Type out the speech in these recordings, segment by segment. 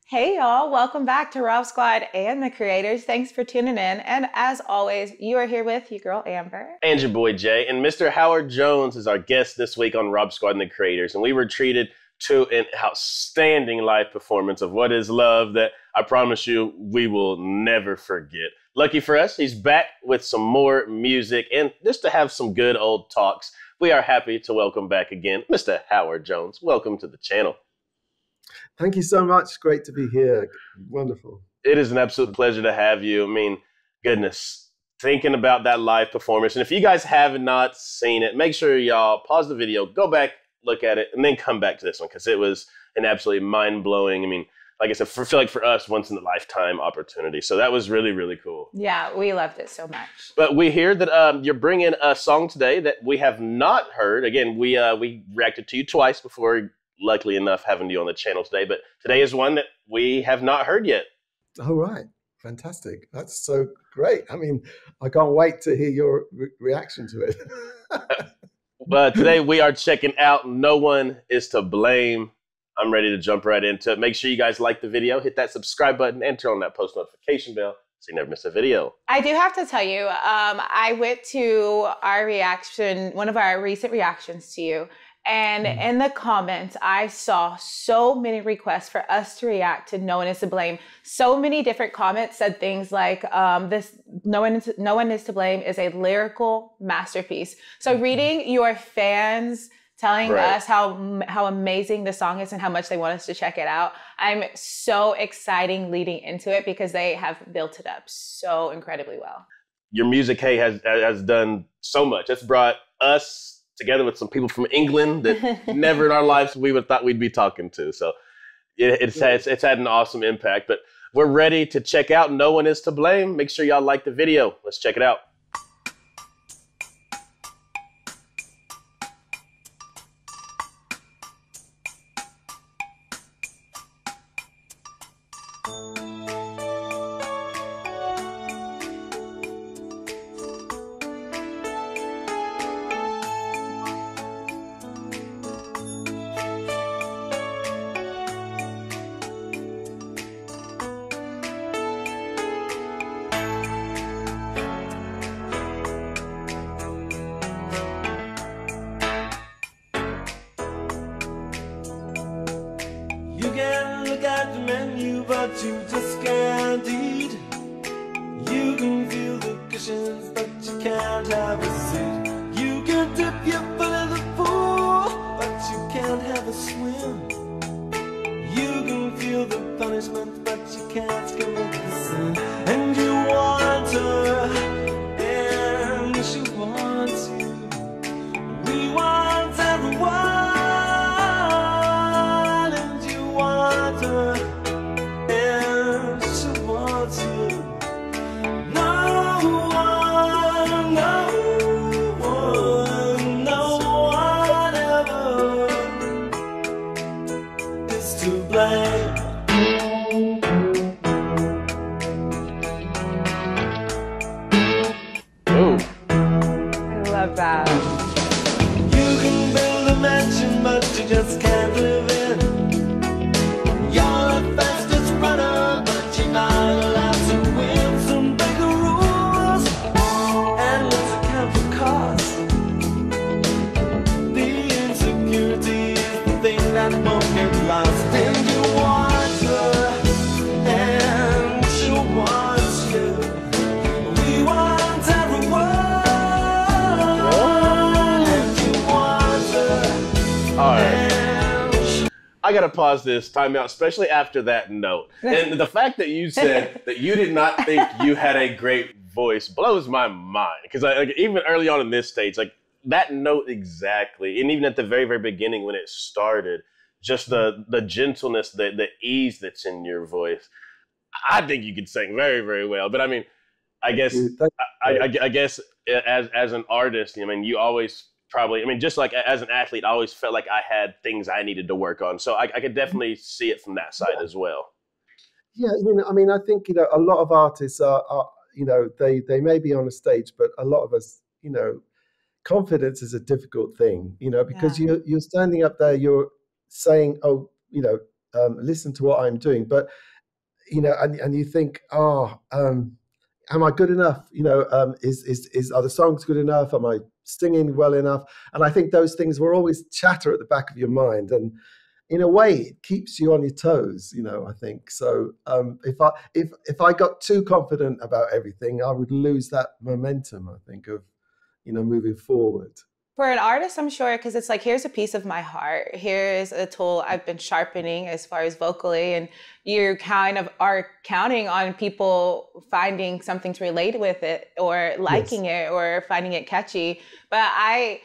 Hey y'all, welcome back to Rob Squad and the Creators. Thanks for tuning in. And as always, you are here with your girl Amber. And your boy Jay. And Mr. Howard Jones is our guest this week on Rob Squad and the Creators. And we were treated to an outstanding live performance of What Is Love that I promise you we will never forget. Lucky for us, he's back with some more music and just to have some good old talks. We are happy to welcome back again Mr. Howard Jones. Welcome to the channel. Thank you so much. Great to be here. Wonderful. It is an absolute pleasure to have you. I mean, goodness, thinking about that live performance. And if you guys have not seen it, make sure y'all pause the video, go back, look at it, and then come back to this one because it was an absolutely mind-blowing, I mean, like I said, I feel like for us, once in a lifetime opportunity. So that was really, really cool. Yeah, we loved it so much. But we hear that you're bringing a song today that we have not heard. Again, we reacted to you twice before, luckily enough, having you on the channel today. But today is one that we have not heard yet. All right. Fantastic. That's so great. I mean, I can't wait to hear your reaction to it. But today we are checking out No One Is to Blame. I'm ready to jump right into it. Make sure you guys like the video, hit that subscribe button, and turn on that post notification bell so you never miss a video. I do have to tell you, I went to our reaction, one of our recent reactions to you. And in the comments, I saw so many requests for us to react to No One Is to Blame. So many different comments said things like, this No One Is to Blame is a lyrical masterpiece. So reading your fans telling us how amazing the song is and how much they want us to check it out, I'm so excited leading into it because they have built it up so incredibly well. Your music, hey, has done so much. It's brought us together with some people from England that never in our lives we would have thought we'd be talking to. So it's had an awesome impact. But we're ready to check out No One Is to Blame. Make sure y'all like the video. Let's check it out. You can look at the menu, but you just can't eat. You can feel the cushions, but you can't have a seat. You can dip your foot in the pool, but you can't have a swim. You can feel the punishment, but you can't commit the sin. And you want her, and she wants you. We want everyone. That. You can build a mansion, but you just can't live in. You're the fastest runner, but you're not allowed to win. Some break the rules, and let's account for cost. The insecurity is the thing that won't get lost. And you want her, and she wants you. We want everyone. All right. I got to pause this timeout, especially after that note. And the fact that you said that you did not think you had a great voice blows my mind. Because even early on in this stage, like that note exactly, and even at the very, very beginning when it started, just the gentleness, the ease that's in your voice. I think you could sing very, very well. But I mean, I guess, I guess as an artist, I mean, you always probably, I mean, just like as an athlete, I always felt like I had things I needed to work on. So I could definitely see it from that side as well. Yeah, I mean, I think, a lot of artists are they may be on a stage, but a lot of us, confidence is a difficult thing, because you're standing up there, you're saying, listen to what I'm doing. But you know, and you think, am I good enough? You know, are the songs good enough? Am I singing well enough? And I think those things will always chatter at the back of your mind, and in a way, it keeps you on your toes. You know, I think so. If I got too confident about everything, I would lose that momentum, I think, of, you know, moving forward. For an artist, I'm sure, because it's like, here's a piece of my heart. Here's a tool I've been sharpening as far as vocally. And you kind of are counting on people finding something to relate with it, or liking it, or finding it catchy. But I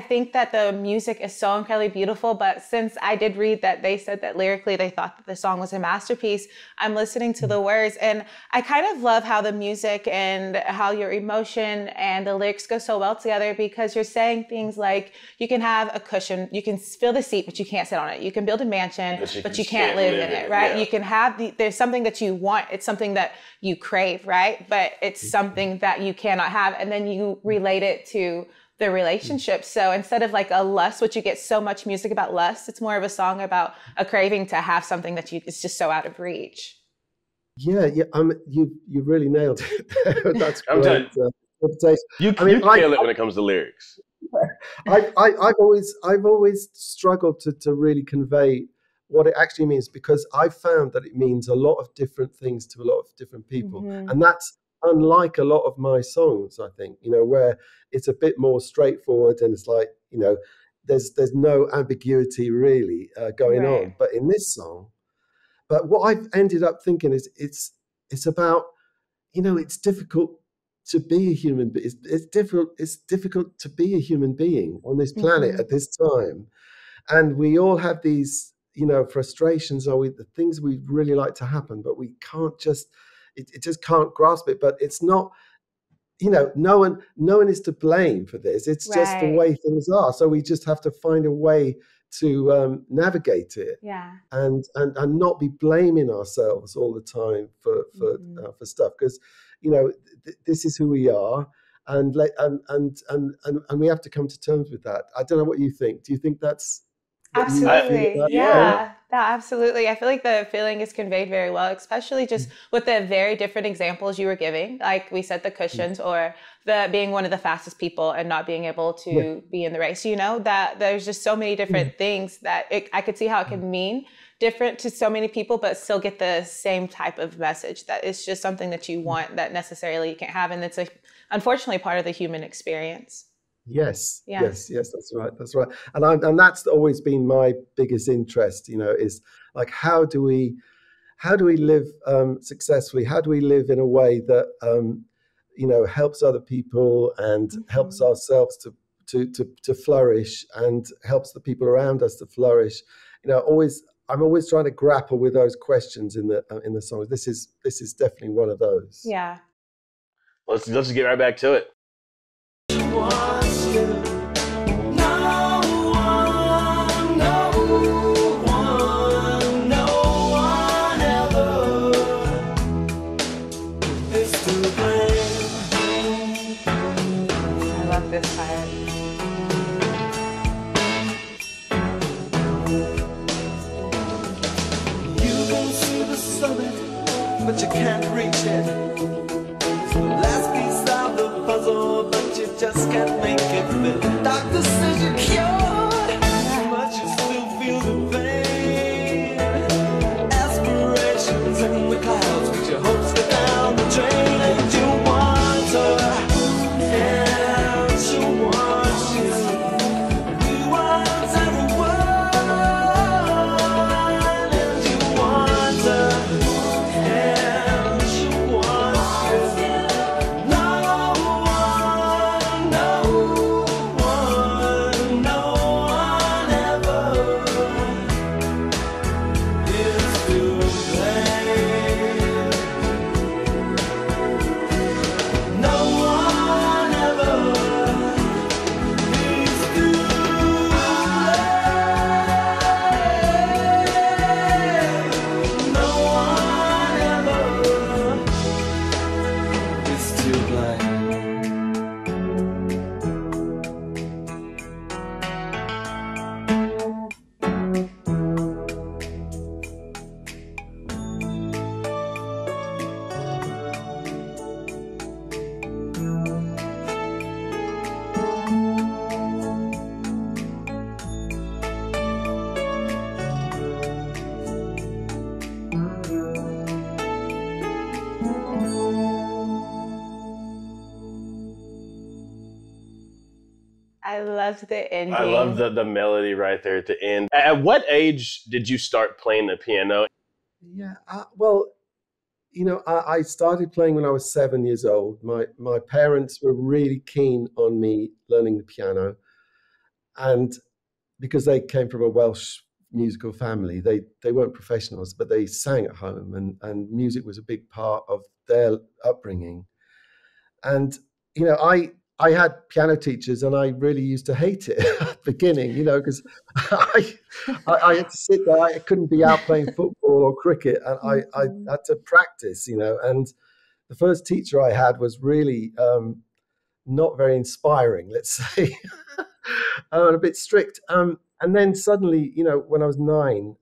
think that the music is so incredibly beautiful. But since I did read that they said that lyrically they thought that the song was a masterpiece, I'm listening to the words. And I kind of love how the music and how your emotion and the lyrics go so well together, because you're saying things like, you can have a cushion, you can fill the seat, but you can't sit on it. You can build a mansion, but you can't live in it, right? Yeah. You can have, there's something that you want. It's something that you crave, right? But it's something that you cannot have. And then you relate it to the relationship. So instead of like a lust, which you get so much music about lust, it's more of a song about a craving to have something that it's just so out of reach. Yeah. You really nailed it. That's great. You kill it when it comes to lyrics. I've always struggled to really convey what it actually means, because I've found that it means a lot of different things to a lot of different people, and that's unlike a lot of my songs, I think, you know, where it's a bit more straightforward and it's like, you know, there's no ambiguity really going on. But in this song, but what I've ended up thinking is it's about, you know, it's difficult to be a human, but it's difficult to be a human being on this planet at this time, and we all have these, you know, frustrations, or the things we really like to happen, but we can't just. It just can't grasp it. But it's not, you know, no one is to blame for this. It's just the way things are. So we just have to find a way to navigate it, and not be blaming ourselves all the time for stuff, because, you know, this is who we are, and we have to come to terms with that. I don't know what you think. Do you think that's absolutely? Yeah. Absolutely. I feel like the feeling is conveyed very well, especially just with the very different examples you were giving. Like we said, the cushions, or the being one of the fastest people and not being able to be in the race. You know, that there's just so many different things that I could see how it can mean different to so many people, but still get the same type of message, that it's just something that you want that necessarily you can't have. And it's unfortunately part of the human experience. Yes, that's right. And that's always been my biggest interest, you know, is like, how do we live successfully? How do we live in a way that you know, helps other people and helps ourselves to flourish, and helps the people around us to flourish? You know, I'm always trying to grapple with those questions in the songs. This is definitely one of those. Yeah. Let's just get right back to it. But you can't reach it. It's the last piece of the puzzle, but you just can't make it fit. Doctor says you're cured, but you still feel the pain. Aspirations in the clouds, but your hopes go down the drain, and you want her, and you want you. You want everyone, and you want her. No loved the ending. I love the melody right there at the end. At what age did you start playing the piano? Yeah, well, you know, I started playing when I was 7 years old. My parents were really keen on me learning the piano, and because they came from a Welsh musical family, they weren't professionals, but they sang at home, and music was a big part of their upbringing. And you know, I had piano teachers, and I really used to hate it at the beginning, you know, because I had to sit there. I couldn't be out playing football or cricket, and I had to practice, you know. And the first teacher I had was really not very inspiring, let's say, and a bit strict. And then suddenly, you know, when I was 9,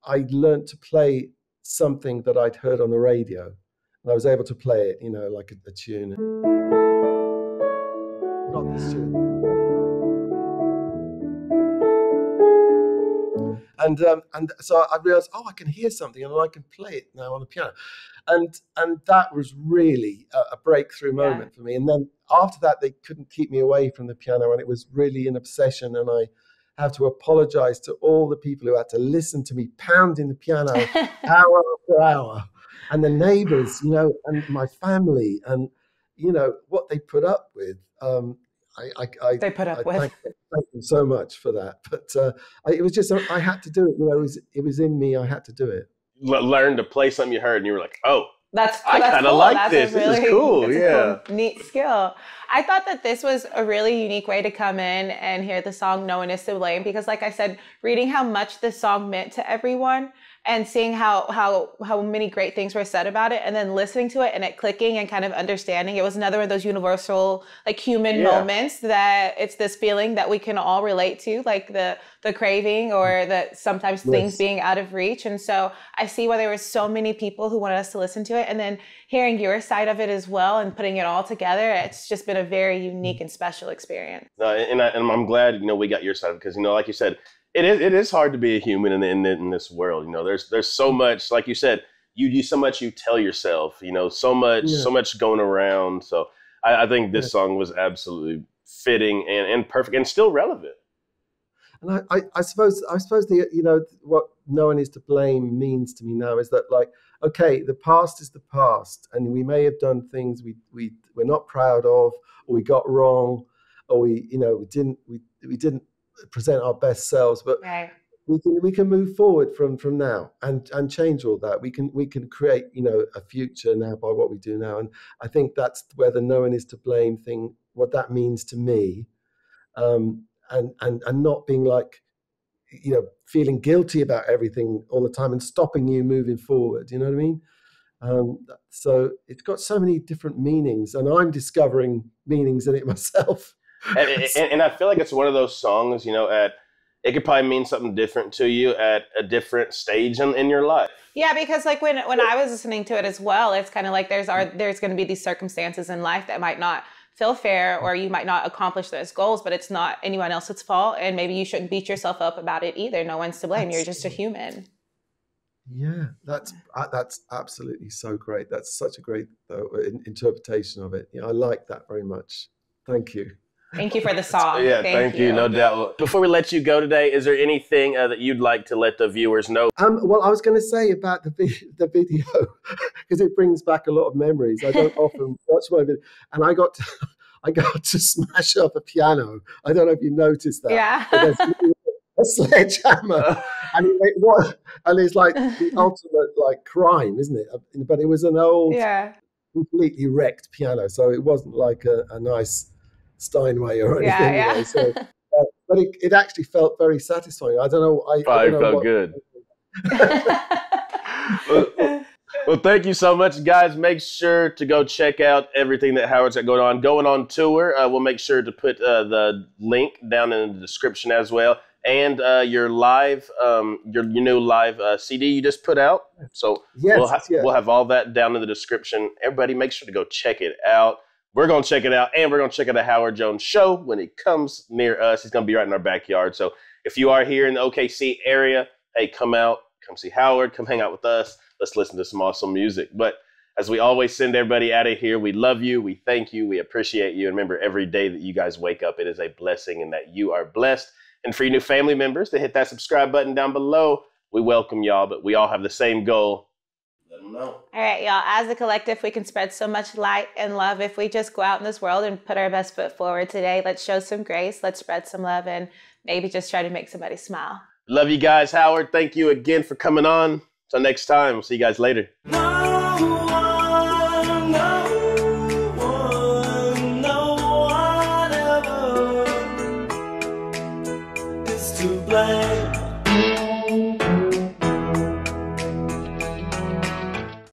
I learned to play something that I'd heard on the radio, and I was able to play it, you know, like a tune. Not this tune. And so I realized, oh, I can hear something, and I can play it now on the piano, and that was really a breakthrough moment for me. And then after that, they couldn't keep me away from the piano, and it was really an obsession. And I have to apologize to all the people who had to listen to me pounding the piano hour after hour, and the neighbors, you know, and my family, and you know what they put up with. They put up with. Thank them so much for that. But it was just, I had to do it. You know, it was in me. I had to do it. Learn to play something you heard, and you were like, oh, I kind of cool. Like this. This is cool. Yeah. Cool, neat skill. I thought that this was a really unique way to come in and hear the song No One Is to Blame, because like I said, reading how much this song meant to everyone and seeing how many great things were said about it, and then listening to it and it clicking and kind of understanding, it was another one of those universal, like, human moments that it's this feeling that we can all relate to, like the craving or the sometimes things being out of reach. And so I see why there were so many people who wanted us to listen to it, and then hearing your side of it as well and putting it all together, it's just been a very unique and special experience. And I'm glad, you know, we got your side, because, you know, like you said, it is hard to be a human in this world. You know, there's so much, like you said, you so much you tell yourself, you know, so much going around. So I think this song was absolutely fitting and perfect and still relevant. And I suppose the, you know, what No One Is to Blame means to me now is that, like, okay, the past is the past, and we may have done things we're not proud of, or we got wrong, or we didn't present our best selves, but we can move forward from now and change all that. We can create, you know, a future now by what we do now. And I think that's where the No One Is to Blame thing, what that means to me, and not being like, you know, feeling guilty about everything all the time and stopping you moving forward. You know what I mean? So it's got so many different meanings, and I'm discovering meanings in it myself. And I feel like it's one of those songs, you know, it could probably mean something different to you at a different stage in your life. Yeah, because like when I was listening to it as well, it's kind of like there's going to be these circumstances in life that might not feel fair, or you might not accomplish those goals, but it's not anyone else's fault, and maybe you shouldn't beat yourself up about it either. No one's to blame. You're just a human. Yeah, that's absolutely so great. That's such a great interpretation of it. Yeah, I like that very much. Thank you. Thank you for the song. Yeah, thank you. No doubt. Before we let you go today, is there anything that you'd like to let the viewers know? Well, I was going to say about the video, because it brings back a lot of memories. I don't often watch my video, and I got to smash up a piano. I don't know if you noticed that. Yeah. A sledgehammer, and it's like the ultimate, like, crime, isn't it? But it was an old, completely wrecked piano, so it wasn't like a nice Steinway or anything. Yeah. You know, so, but it actually felt very satisfying. I don't know. I don't know felt good. Well, thank you so much, guys. Make sure to go check out everything that Howard's got going on tour. We'll make sure to put the link down in the description as well, and your new live CD you just put out. So we'll have all that down in the description. Everybody, make sure to go check it out. We're going to check it out, and we're going to check out the Howard Jones show when he comes near us. He's going to be right in our backyard. So if you are here in the OKC area, hey, come out, come see Howard, come hang out with us. Let's listen to some awesome music. But As we always send everybody out of here, we love you, we thank you, we appreciate you. And remember, every day that you guys wake up, it is a blessing and that you are blessed. And for your new family members to hit that subscribe button down below, we welcome y'all, but we all have the same goal. Let them know. All right, y'all. As a collective, we can spread so much light and love if we just go out in this world and put our best foot forward today. Let's show some grace. Let's spread some love and maybe just try to make somebody smile. Love you guys, Howard. Thank you again for coming on. Until next time, we'll see you guys later. No.